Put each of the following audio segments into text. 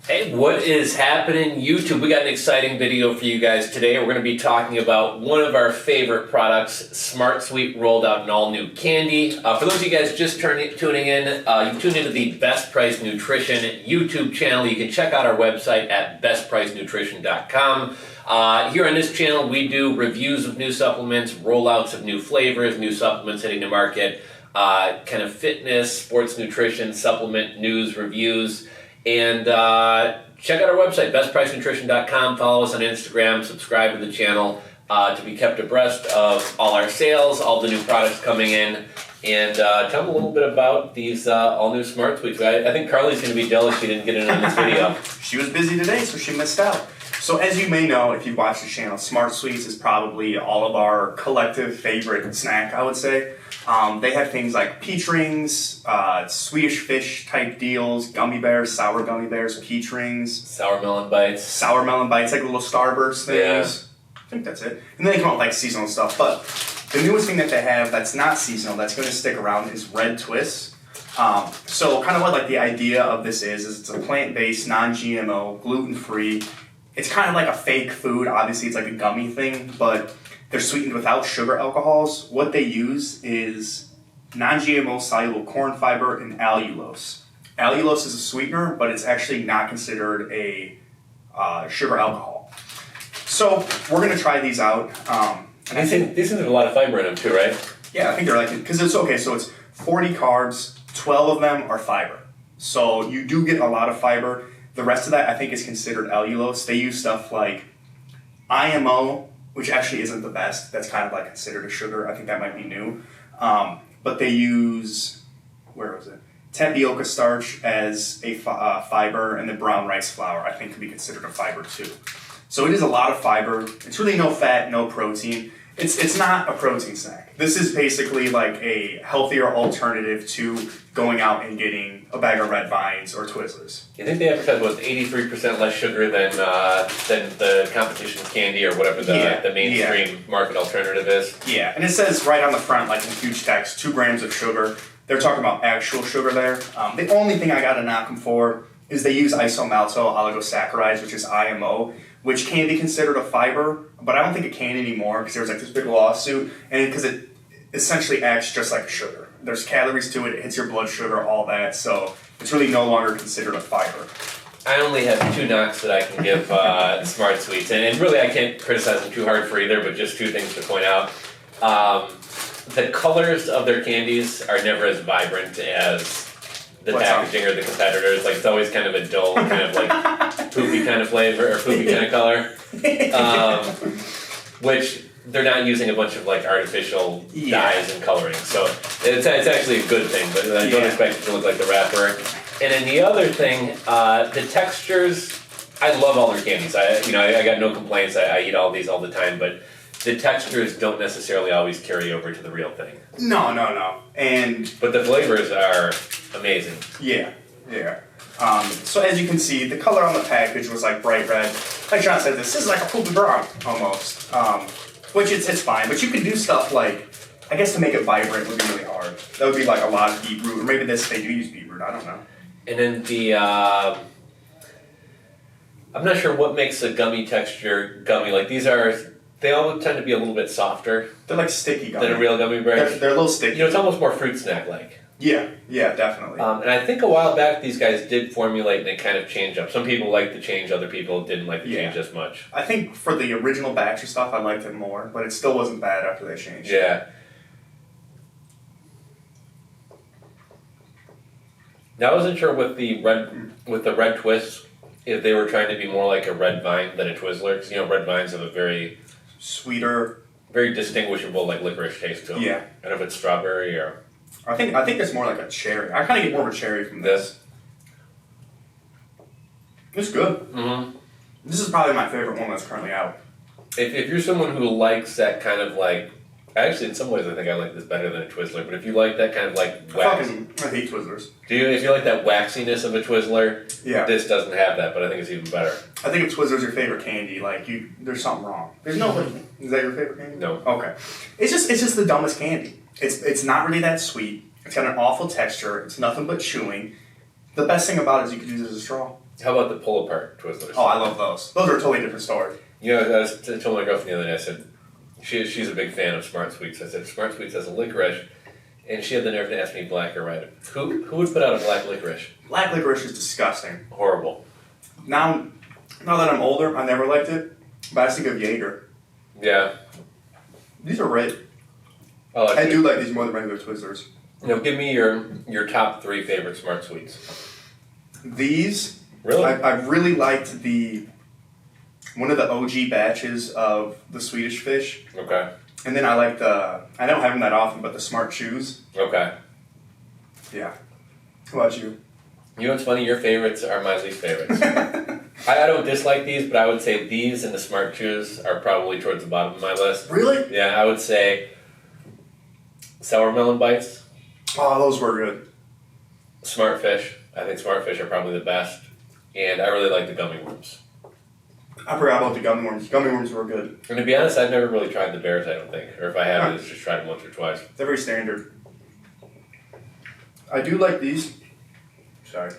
Hey, what is happening, YouTube? We got an exciting video for you guys today. We're going to be talking about one of our favorite products, Smart Sweet, rolled out an all-new candy. For those of you guys just tuning in, you tuned into the Best Price Nutrition YouTube channel. You can check out our website at BestPriceNutrition.com. Here on this channel, we do reviews of new supplements, rollouts of new flavors, new supplements hitting the market, kind of fitness, sports nutrition, supplement news, reviews. And check out our website, BestPriceNutrition.com. Follow us on Instagram. Subscribe to the channel to be kept abreast of all our sales, all the new products coming in. And tell them a little bit about these all-new Smart Sweets. I think Carly's going to be jealous she didn't get in on this video. She was busy today, so she missed out. So as you may know, if you've watched the channel, Smart Sweets is probably all of our collective favorite snack, I would say. They have things like peach rings, Swedish fish type deals, gummy bears, sour gummy bears, peach rings. Sour melon bites, like little Starburst things. Yeah. I think that's it. And then they come out with like seasonal stuff. But the newest thing that they have that's not seasonal, that's going to stick around is Red Twists. So kind of what like the idea of this is it's a plant-based, non-GMO, gluten-free. It's kind of like a fake food. Obviously, it's like a gummy thing, but they're sweetened without sugar alcohols. What they use is non-GMO soluble corn fiber and allulose. Allulose is a sweetener, but it's actually not considered a sugar alcohol. So we're going to try these out. These things have a lot of fiber in them too, right? Yeah, I think they're like, because it's okay, so it's 40 carbs, 12 of them are fiber. So you do get a lot of fiber. The rest of that, I think, is considered allulose. They use stuff like IMO, which actually isn't the best. That's kind of like considered a sugar. I think that might be new. But they use, tapioca starch as a fiber, and then brown rice flour, I think, could be considered a fiber too. So it is a lot of fiber. It's really no fat, no protein. It's not a protein snack. This is basically like a healthier alternative to going out and getting a bag of Red Vines or Twizzlers. I think they advertise was 83% less sugar than the competition's candy or whatever the mainstream market alternative is. Yeah, and it says right on the front, like in huge text, 2 grams of sugar. They're talking about actual sugar there. The only thing I got to knock them for is they use isomalto oligosaccharides, which is IMO, which can be considered a fiber, but I don't think it can anymore because there's like this big lawsuit, and because it essentially acts just like sugar. There's calories to it, it hits your blood sugar, all that, so it's really no longer considered a fiber. I only have 2 knocks that I can give Smart Sweets, and really I can't criticize them too hard for either, but just 2 things to point out. The colors of their candies are never as vibrant as the packaging or the competitors. Like, it's always kind of a dull, kind of like poopy kind of flavor or poopy kind of color. Which they're not using a bunch of like artificial dyes and coloring. So it's actually a good thing, but I don't expect it to look like the wrapper. And then the other thing, the textures, I love all their candies. I got no complaints. I eat all these all the time, but the textures don't necessarily always carry over to the real thing. No. But the flavors are amazing. Yeah. So as you can see, the color on the package was like bright red. Like John said, this is like a poopy brown almost. Which it's fine, but you can do stuff like, I guess to make it vibrant would be really hard. That would be like a lot of beetroot, or maybe they do use beetroot, I don't know. And then I'm not sure what makes a gummy texture gummy. Like they all tend to be a little bit softer. They're like sticky gummy. Than a real gummy bear. They're a little sticky. It's almost more fruit snack-like. Yeah, definitely. And I think a while back these guys did formulate and they kind of change up. Some people liked the change, other people didn't like the change as much. I think for the original batch of stuff, I liked it more, but it still wasn't bad after they changed. Yeah. Now I wasn't sure with the red twists if they were trying to be more like a Red Vine than a Twizzler, because Red Vines have a very sweeter, very distinguishable like licorice taste to them. Yeah. I don't know if it's strawberry or. I think it's more like a cherry. I kind of get more of a cherry from this. It's good. Mm-hmm. This is probably my favorite one that's currently out. If you're someone who likes that kind of like, actually in some ways I think I like this better than a Twizzler, but if you like that kind of like wax, I hate Twizzlers. Do you? If you like that waxiness of a Twizzler, yeah. This doesn't have that, but I think it's even better. I think if Twizzler's your favorite candy, like there's something wrong. There's no. Is that your favorite candy? No. Okay. It's just the dumbest candy. It's not really that sweet. It's got an awful texture. It's nothing but chewing. The best thing about it is you can use it as a straw. How about the pull-apart Twizzlers? Oh, I love those. Those are a totally different story. You know, I told my girlfriend the other day, I said, she's a big fan of Smart Sweets. I said, Smart Sweets has a licorice, and she had the nerve to ask me black or red. Who would put out a black licorice? Black licorice is disgusting. Horrible. Now that I'm older, I never liked it, but I just think of Jaeger. Yeah. These are great. I do like these more than regular Twizzlers. Now, give me your top 3 favorite Smart Sweets. These, really, I really liked one of the OG batches of the Swedish Fish. Okay. And then I like I don't have them that often, but the Smart Chews. Okay. Yeah. How about you? You know what's funny? Your favorites are my least favorites. I don't dislike these, but I would say these and the Smart Chews are probably towards the bottom of my list. Really? Yeah, I would say Sour Melon Bites. Oh, those were good. Smart Fish. I think Smart Fish are probably the best. And I really like the gummy worms. I forgot about the gummy worms. Gummy worms were good. And to be honest, I've never really tried the bears, I don't think. Or if I have, it's just tried them once or twice. They're very standard. I do like these. Sorry.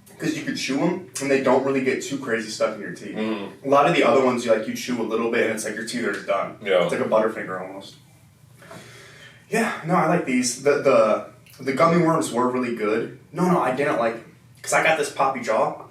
Because you could chew them, and they don't really get too crazy stuck in your teeth. A lot of the other ones, you chew a little bit, and it's like your teeth are just done. Yeah. It's like a Butterfinger almost. Yeah, no, I like these. The gummy worms were really good. No, I didn't like, because I got this poppy jaw,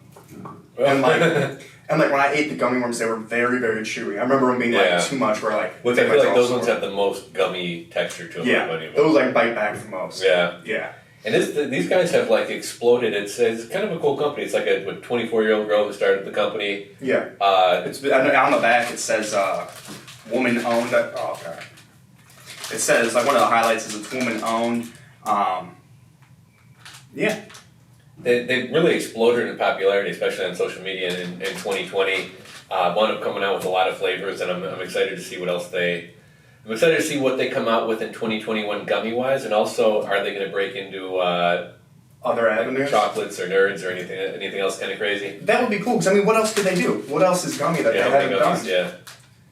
and when I ate the gummy worms, they were very, very chewy. I remember them being too much. Where I feel like those ones have the most gummy texture to them. Yeah, those bite back the most. Yeah. Yeah. And these guys have exploded. It's kind of a cool company. It's like a 24-year-old girl who started the company. Yeah. It's on the back. It says woman owned. Oh, okay. It says one of the highlights is it's woman owned. Yeah. They really exploded in popularity, especially on social media in 2020. Wound up coming out with a lot of flavors, and I'm excited to see what else I'm excited to see what they come out with in 2021 gummy-wise, and also, are they going to break into other avenues? Chocolates or nerds or anything else kind of crazy? That would be cool, because, what else did they do? What else is gummy that they haven't done? Yeah.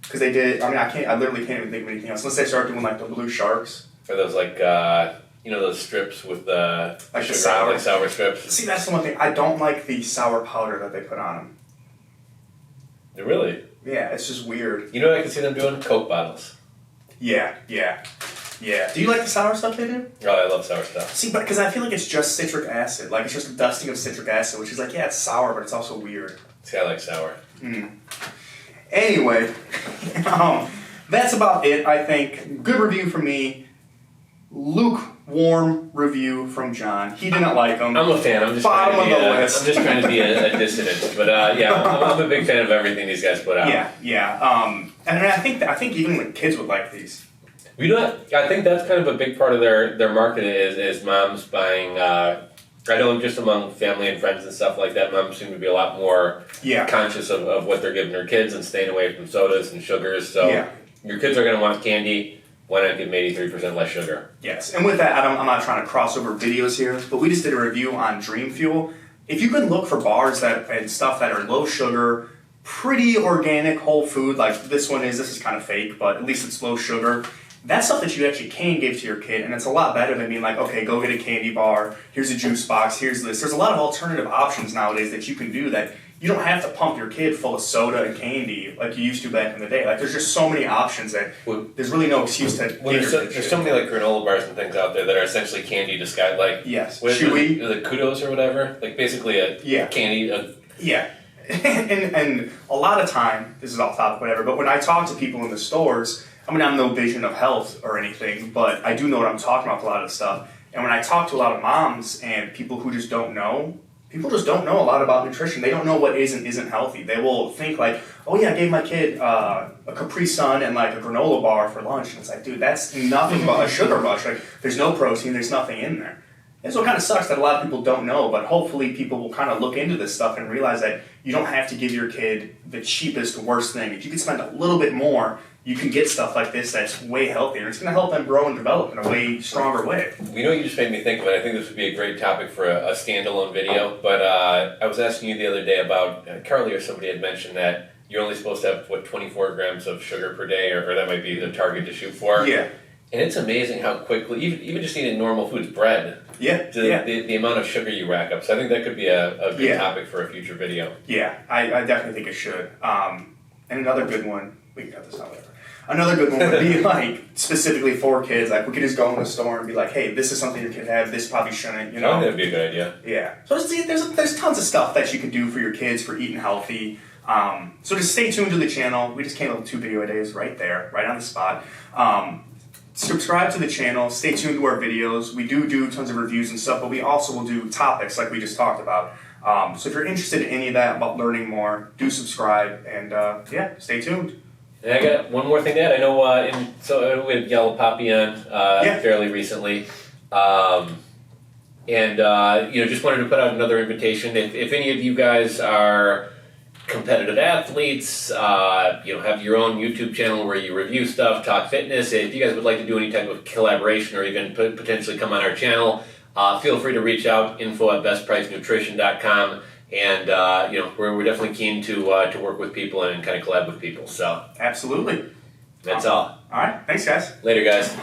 Because they did, I literally can't even think of anything else, unless they start doing, the blue sharks. Or those, those strips with the sugar, the sour strips. See, that's the one thing. I don't like the sour powder that they put on them. Really? Yeah, it's just weird. You know what I can see them doing? Coke bottles. Yeah. Do you like the sour stuff they do? Oh, I love sour stuff. See, because I feel like it's just citric acid. It's just a dusting of citric acid, which is it's sour, but it's also weird. See, I like sour. Anyway, that's about it, I think. Good review from me. Lukewarm review from John. He didn't like them. I'm a fan. I'm just trying to be a dissident. But I'm a big fan of everything these guys put out. Yeah. And I think even kids would like these. I think that's kind of a big part of their marketing is moms buying. I know just among family and friends and stuff like that, moms seem to be a lot more conscious of what they're giving their kids and staying away from sodas and sugars. So your kids are going to want candy. Why not give them 83% less sugar? Yes, and with that, I'm not trying to cross over videos here, but we just did a review on Dream Fuel. If you can look for bars and stuff that are low sugar, pretty organic, whole food, like this is kind of fake, but at least it's low sugar. That's stuff that you actually can give to your kid, and it's a lot better than being okay, go get a candy bar, here's a juice box, here's this. There's a lot of alternative options nowadays that you can do that you don't have to pump your kid full of soda and candy like you used to back in the day. There's just so many options that there's really no excuse to give your kid. There's so many granola bars and things out there that are essentially candy disguised, chewy, the kudos or whatever, basically a candy. Yeah. and a lot of time, this is off topic, whatever, but when I talk to people in the stores, I have no vision of health or anything, but I do know what I'm talking about with a lot of stuff. And when I talk to a lot of moms and people who just don't know, people just don't know a lot about nutrition. They don't know what is and isn't healthy. They will think oh yeah, I gave my kid a Capri Sun and a granola bar for lunch. And it's dude, that's nothing but a sugar rush. There's no protein, there's nothing in there. And so it kind of sucks that a lot of people don't know, but hopefully people will kind of look into this stuff and realize that you don't have to give your kid the cheapest, worst thing. If you can spend a little bit more, you can get stuff like this that's way healthier. It's going to help them grow and develop in a way stronger way. You just made me think of it. I think this would be a great topic for a standalone video. But I was asking you the other day about, Carly or somebody had mentioned that you're only supposed to have, 24 grams of sugar per day, or that might be the target to shoot for. Yeah. And it's amazing how quickly, even just eating normal foods, bread, the amount of sugar you rack up. So I think that could be a good topic for a future video. Yeah, I definitely think it should. And another good one, we can cut this out later. Another good one would be like specifically for kids. Like we could just go in the store and be like, "Hey, this is something your kid have. This probably shouldn't." You know, I think that'd be a good idea. Yeah. So there's tons of stuff that you can do for your kids for eating healthy. So just stay tuned to the channel. We just came up with 2 video a days right there, right on the spot. Subscribe to the channel. Stay tuned to our videos. We do tons of reviews and stuff, but we also will do topics like we just talked about. So if you're interested in any of that about learning more, do subscribe and stay tuned. And I got one more thing to add. I know we had Yellow Poppy on fairly recently. Just wanted to put out another invitation. If any of you guys are competitive athletes, have your own YouTube channel where you review stuff, talk fitness, if you guys would like to do any type of collaboration or even potentially come on our channel, feel free to reach out, info@BestPriceNutrition.com. And we're definitely keen to work with people and kind of collab with people. So absolutely, that's all. All right, thanks guys. Later, guys.